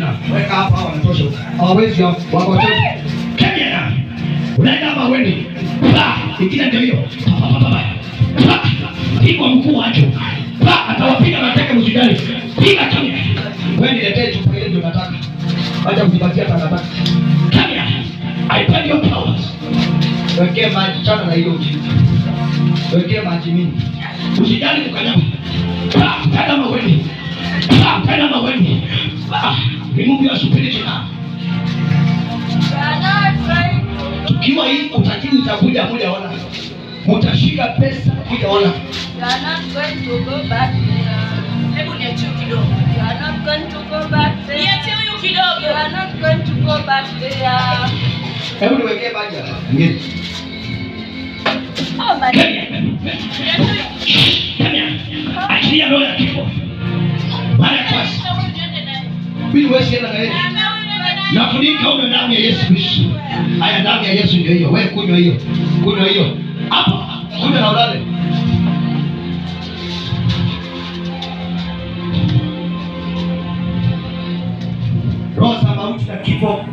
na. Weka hapa wanatosha. Hawawezi wako tu. Kenya na. Unaenda hapa wewe. Ikija ndio hiyo. Iko mkuu wacho. Atawapiga mateke msijali. Piga Kenya. Wewe niletee chupa ile ndio nataka. Acha kujipatia takataka. Kenya. I tell you powers. Wekee maji chana na hiyo ujinga. Wekee maji mingi. Usijali kukanyama. Kama wewe. Kama wewe. Remove your stupidity now. Tukiwa hii utajiri utakuja moja ona. Mtashika pesa kuja ona. You are not going to go back there. Hebu niachie kidogo. You are not going to go back there. Niachie huyu kidogo. You are not going to go back there. Hebu niwekee maji hapa. Ngine. Oh my God. Achilia roho ya kifo. Mara kwasi. Mimi wewe sienda na yeye. Nafunika huyo damu ya Yesu Kristo. Haya damu ya Yesu ndio hiyo. Wewe kunywa hiyo. Kunywa hiyo. Hapo. Kunywa na ulale. Roho za mauti na kifo